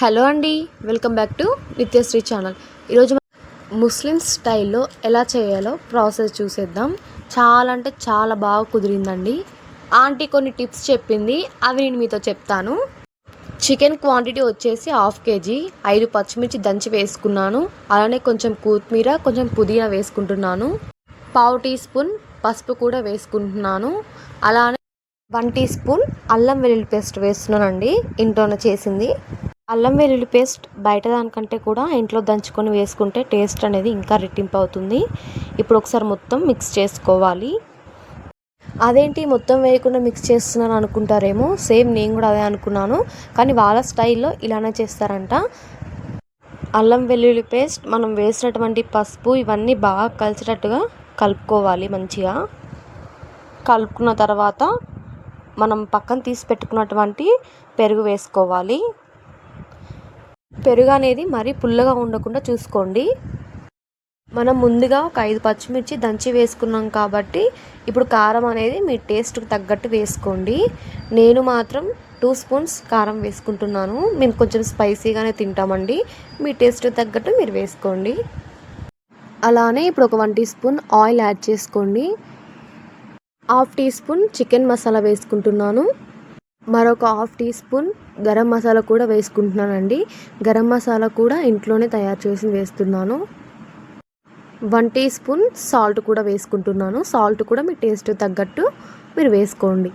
Hello అండి, welcome back to Nithyasree channel. ఈరోజు Muslims స్టైల్లో ఎలా చేయాలో ప్రాసెస్ చూసేద్దాం. చాలా అంటే చాలా బాగా కుదిరిందండి. ఆంటీ కొన్ని టిప్స్ చెప్పింది, అవి నేను మీతో చెప్తాను. చికెన్ క్వాంటిటీ వచ్చేసి 1/2 kg, 5 పచ్చిమిర్చి దంచి వేసుకున్నాను. అలానే కొంచెం కొత్తిమీర, కొంచెం పుదీనా వేసుకుంటున్నాను. 1/2 టీ స్పూన్ పసుపు కూడా వేసుకుంటున్నాను. అలానే 1 టీ స్పూన్ అల్లం వెల్లుల్లి పేస్ట్ వేస్తున్నానండి, ఇంట్లోనే చేసింది. అల్లం వెల్లుల్లి పేస్ట్ బయట దానికంటే కూడా ఇంట్లో దంచుకొని వేసుకుంటే టేస్ట్ అనేది ఇంకా రెట్టింపు అవుతుంది. ఇప్పుడు ఒకసారి మొత్తం మిక్స్ చేసుకోవాలి. అదేంటి మొత్తం వేయకుండా మిక్స్ చేస్తున్నాను అనుకుంటారేమో, సేమ్ నేను కూడా అదే అనుకున్నాను. కానీ వాళ్ళ స్టైల్లో ఇలానే చేస్తారంట. అల్లం వెల్లుల్లి పేస్ట్, మనం వేసినటువంటి పసుపు ఇవన్నీ బాగా కలిసేటట్టుగా కలుపుకోవాలి. మంచిగా కలుపుకున్న తర్వాత మనం పక్కన తీసి పెట్టుకున్నటువంటి పెరుగు వేసుకోవాలి. పెరుగు అనేది మరీ పుల్లగా ఉండకుండా చూసుకోండి. మనం ముందుగా ఒక 5 పచ్చిమిర్చి దంచి వేసుకున్నాం కాబట్టి ఇప్పుడు కారం అనేది మీ టేస్ట్కి తగ్గట్టు వేసుకోండి. నేను మాత్రం 2 స్పూన్స్ కారం వేసుకుంటున్నాను. మేము కొంచెం స్పైసీగానే తింటామండి. మీ టేస్ట్కి తగ్గట్టు మీరు వేసుకోండి. అలానే ఇప్పుడు ఒక 1 టీ స్పూన్ ఆయిల్ యాడ్ చేసుకోండి. 1/2 టీ స్పూన్ చికెన్ మసాలా వేసుకుంటున్నాను. మరొక 1/2 టీ స్పూన్ గరం మసాలా కూడా వేసుకుంటున్నానండి. గరం మసాలా కూడా ఇంట్లోనే తయారు చేసి వేస్తున్నాను. 1 టీ స్పూన్ సాల్ట్ కూడా వేసుకుంటున్నాను. సాల్ట్ కూడా మీ టేస్ట్ తగ్గట్టు మీరు వేసుకోండి.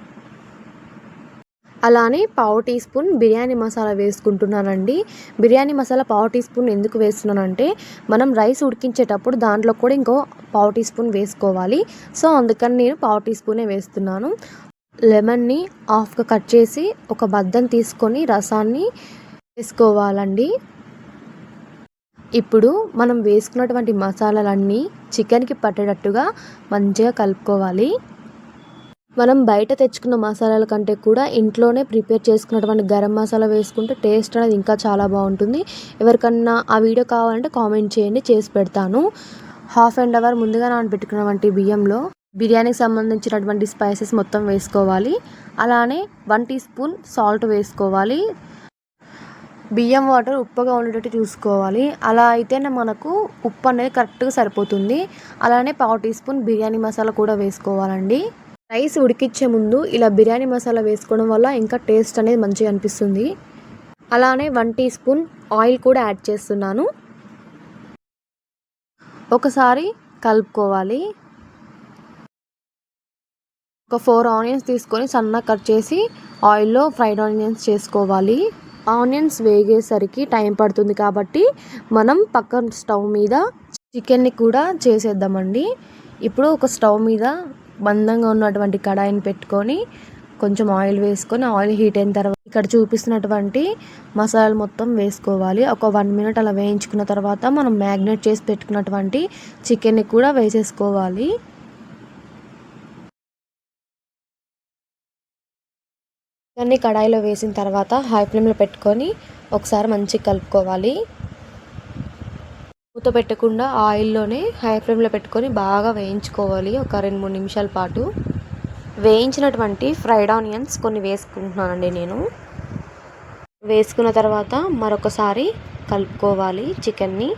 అలానే 1/2 టీ స్పూన్ బిర్యానీ మసాలా వేసుకుంటున్నానండి. బిర్యానీ మసాలా 1/2 టీ స్పూన్ ఎందుకు వేస్తున్నానంటే, మనం రైస్ ఉడికించేటప్పుడు దాంట్లో కూడా ఇంకో 1/2 టీ స్పూన్ వేసుకోవాలి. సో అందుకని నేను 1/2 టీ స్పూనే వేస్తున్నాను. లెమన్ని హాఫ్గా కట్ చేసి ఒక బద్దను తీసుకొని రసాన్ని వేసుకోవాలండి. ఇప్పుడు మనం వేసుకున్నటువంటి మసాలాలన్నీ చికెన్కి పట్టేటట్టుగా మంచిగా కలుపుకోవాలి. మనం బయట తెచ్చుకున్న మసాలాల కంటే కూడా ఇంట్లోనే ప్రిపేర్ చేసుకున్నటువంటి గరం మసాలా వేసుకుంటే టేస్ట్ అనేది ఇంకా చాలా బాగుంటుంది. ఎవరికన్నా ఆ వీడియో కావాలంటే కామెంట్ చేయండి, చేసి పెడతాను. 1/2 అవర్ ముందుగా నానబెట్టుకున్నటువంటి బియ్యంలో బిర్యానీకి సంబంధించినటువంటి స్పైసెస్ మొత్తం వేసుకోవాలి. అలానే 1 టీ స్పూన్ సాల్ట్ వేసుకోవాలి. బియ్యం వాటర్ ఉప్పుగా ఉండేటట్టు చూసుకోవాలి. అలా అయితేనే మనకు ఉప్పు అనేది కరెక్ట్గా సరిపోతుంది. అలానే 1/2 టీ స్పూన్ బిర్యానీ మసాలా కూడా వేసుకోవాలండి. రైస్ ఉడికించే ముందు ఇలా బిర్యానీ మసాలా వేసుకోవడం వల్ల ఇంకా టేస్ట్ అనేది మంచిగా అనిపిస్తుంది. అలానే 1 టీ స్పూన్ ఆయిల్ కూడా యాడ్ చేస్తున్నాను. ఒకసారి కలుపుకోవాలి. ఒక 4 ఆనియన్స్ తీసుకొని సన్నగా కట్ చేసి ఆయిల్లో ఫ్రైడ్ ఆనియన్స్ చేసుకోవాలి. ఆనియన్స్ వేగేసరికి టైం పడుతుంది కాబట్టి మనం పక్కన స్టవ్ మీద చికెన్ని కూడా చేసేద్దామండి. ఇప్పుడు ఒక స్టవ్ మీద మందంగా ఉన్నటువంటి కడాయిని పెట్టుకొని కొంచెం ఆయిల్ వేసుకొని ఆయిల్ హీట్ అయిన తర్వాత ఇక్కడ చూపిస్తున్నటువంటి మసాలాలు మొత్తం వేసుకోవాలి. ఒక 1 మినిట్ అలా వేయించుకున్న తర్వాత మనం మ్యాగ్నేట్ చేసి పెట్టుకున్నటువంటి చికెన్ని కూడా వేసేసుకోవాలి. చికెన్ని కడాయిలో వేసిన తర్వాత హై ఫ్లేమ్లో పెట్టుకొని ఒకసారి మంచిగా కలుపుకోవాలి. మూత పెట్టకుండా ఆయిల్లోనే హై ఫ్లేమ్లో పెట్టుకొని బాగా వేయించుకోవాలి. ఒక 2-3 నిమిషాల పాటు వేయించినటువంటి ఫ్రైడ్ ఆనియన్స్ కొన్ని వేసుకుంటున్నానండి నేను. వేసుకున్న తర్వాత మరొకసారి కలుపుకోవాలి చికెన్ని.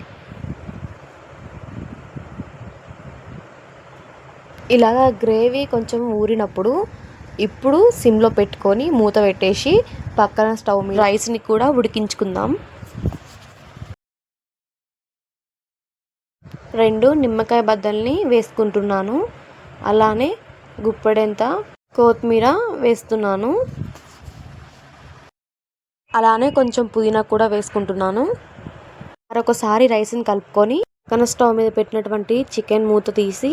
ఇలాగా గ్రేవీ కొంచెం ఊరినప్పుడు ఇప్పుడు సిమ్లో పెట్టుకొని మూత పెట్టేసి పక్కన స్టవ్ మీద రైస్ని కూడా ఉడికించుకుందాం. 2 నిమ్మకాయ బద్దల్ని వేసుకుంటున్నాను. అలానే గుప్పెడంత కొత్తిమీర వేస్తున్నాను. అలానే కొంచెం పుదీనా కూడా వేసుకుంటున్నాను. మరొకసారి రైస్ని కలుపుకొని పక్కన స్టవ్ మీద పెట్టినటువంటి చికెన్ మూత తీసి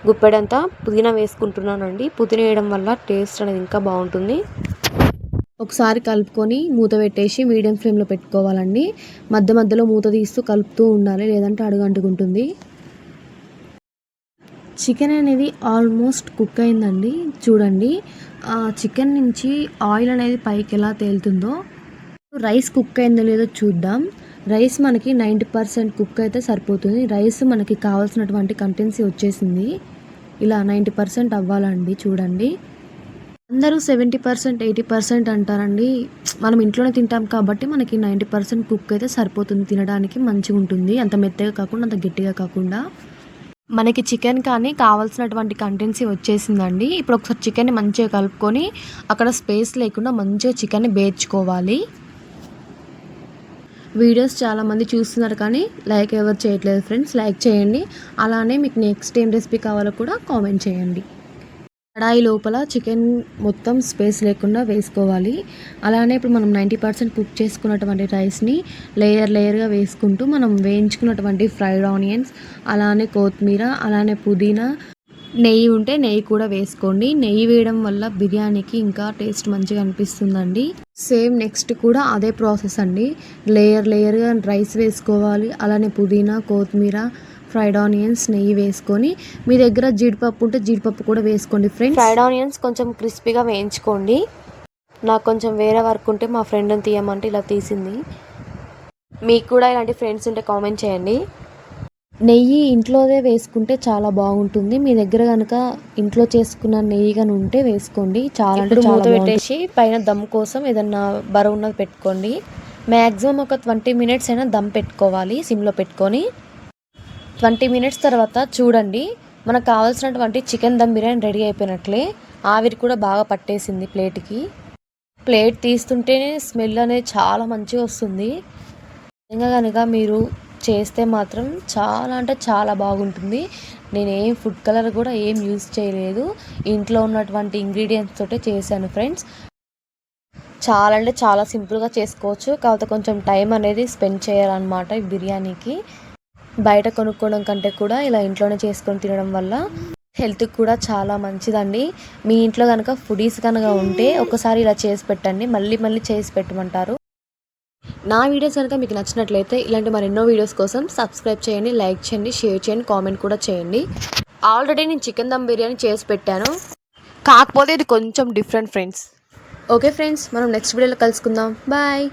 గుప్పెడంతా పుదీనా వేసుకుంటున్నానండి. పుదీనా వేయడం వల్ల టేస్ట్ అనేది ఇంకా బాగుంటుంది. ఒకసారి కలుపుకొని మూత పెట్టేసి మీడియం ఫ్లేమ్లో పెట్టుకోవాలండి. మధ్య మధ్యలో మూత తీస్తూ కలుపుతూ ఉండాలి, లేదంటే అడుగంటుకుంటుంది. చికెన్ అనేది ఆల్మోస్ట్ కుక్ అయిందండి. చూడండి, ఆ చికెన్ నుంచి ఆయిల్ అనేది పైకి ఎలా తేలుతుందో. రైస్ కుక్ అయిందో లేదో చూద్దాం. రైస్ మనకి 90% కుక్ అయితే సరిపోతుంది. రైస్ మనకి కావాల్సినటువంటి కంటెన్సీ వచ్చేసింది. ఇలా 90% అవ్వాలండి. చూడండి, అందరూ 70% 80% అంటారండి. మనం ఇంట్లోనే తింటాం కాబట్టి మనకి 90% కుక్ అయితే సరిపోతుంది, తినడానికి మంచిగుంటుంది. అంత మెత్తగా కాకుండా, అంత గట్టిగా కాకుండా. మనకి చికెన్ కానీ కావాల్సినటువంటి కంటెన్సీ వచ్చేసిందండి. ఇప్పుడు ఒకసారి చికెన్ని మంచిగా కలుపుకొని అక్కడ స్పేస్ లేకుండా మంచిగా చికెన్ని బేర్చుకోవాలి. వీడియోస్ చాలామంది చూస్తున్నారు కానీ లైక్ ఎవరు చేయట్లేదు ఫ్రెండ్స్. లైక్ చేయండి. అలానే మీకు నెక్స్ట్ ఏం రెసిపీ కావాలో కూడా కామెంట్ చేయండి. కడాయి లోపల చికెన్ మొత్తం స్పేస్ లేకుండా వేసుకోవాలి. అలానే ఇప్పుడు మనం 90% కుక్ చేసుకున్నటువంటి రైస్ని లేయర్గా వేసుకుంటూ మనం వేయించుకున్నటువంటి ఫ్రైడ్ ఆనియన్స్, అలానే కొత్తిమీర, అలానే పుదీనా, నెయ్యి ఉంటే నెయ్యి కూడా వేసుకోండి. నెయ్యి వేయడం వల్ల బిర్యానీకి ఇంకా టేస్ట్ మంచిగా అనిపిస్తుందండి. సేమ్ నెక్స్ట్ కూడా అదే ప్రాసెస్ అండి. లేయర్గా రైస్ వేసుకోవాలి. అలానే పుదీనా, కొత్తిమీర, ఫ్రైడ్ ఆనియన్స్, నెయ్యి వేసుకొని మీ దగ్గర జీడిపప్పు ఉంటే జీడిపప్పు కూడా వేసుకోండి ఫ్రెండ్స్. ఫ్రైడ్ ఆనియన్స్ కొంచెం క్రిస్పీగా వేయించుకోండి. నాకు కొంచెం వేరే వర్క్ ఉంటే మా ఫ్రెండ్ని తీయమంటే ఇలా తీసింది. మీకు కూడా ఇలాంటి ఫ్రెండ్స్ ఉంటే కామెంట్ చేయండి. నెయ్యి ఇంట్లోదే వేసుకుంటే చాలా బాగుంటుంది. మీ దగ్గర కనుక ఇంట్లో చేసుకున్న నెయ్యి కానీ ఉంటే వేసుకోండి. చాలా అంటే చాలా పెట్టేసి పైన దమ్ కోసం ఏదన్నా బరువు ఉన్నది పెట్టుకోండి. మ్యాక్సిమం ఒక 20 minutes అయినా దమ్ పెట్టుకోవాలి సిమ్లో పెట్టుకొని. 20 minutes తర్వాత చూడండి, మనకు కావాల్సినటువంటి చికెన్ దమ్ బిర్యానీ రెడీ అయిపోయినట్లే. ఆవిరి కూడా బాగా పట్టేసింది ప్లేట్కి. ప్లేట్ తీస్తుంటేనే స్మెల్ అనేది చాలా మంచిగా వస్తుంది. నిజంగా కనుక మీరు చేస్తే మాత్రం చాలా అంటే చాలా బాగుంటుంది. నేను ఏం ఫుడ్ కలర్ కూడా ఏం యూజ్ చేయలేదు. ఇంట్లో ఉన్నటువంటి ఇంగ్రీడియంట్స్ తోటే చేశాను ఫ్రెండ్స్. చాలా అంటే చాలా సింపుల్గా చేసుకోవచ్చు. కాకపోతే కొంచెం టైం అనేది స్పెండ్ చేయాలన్నమాట ఈ బిర్యానీకి. బయట కొనుక్కోవడం కంటే కూడా ఇలా ఇంట్లోనే చేసుకొని తినడం వల్ల హెల్త్కి కూడా చాలా మంచిదండి. మీ ఇంట్లో కనుక ఫుడీస్ కనుక ఉంటే ఒకసారి ఇలా చేసి పెట్టండి, మళ్ళీ చేసి పెట్టమంటారు. నా వీడియోస్ కనుక మీకు నచ్చినట్లయితే ఇలాంటి మరెన్నో వీడియోస్ కోసం సబ్స్క్రైబ్ చేయండి, లైక్ చేయండి, షేర్ చేయండి, కామెంట్ కూడా చేయండి. ఆల్రెడీ నేను చికెన్ దమ్ బిర్యానీ చేసి పెట్టాను, కాకపోతే ఇది కొంచెం డిఫరెంట్ ఫ్రెండ్స్. ఓకే ఫ్రెండ్స్, మనం నెక్స్ట్ వీడియోలో కలుసుకుందాం. బాయ్.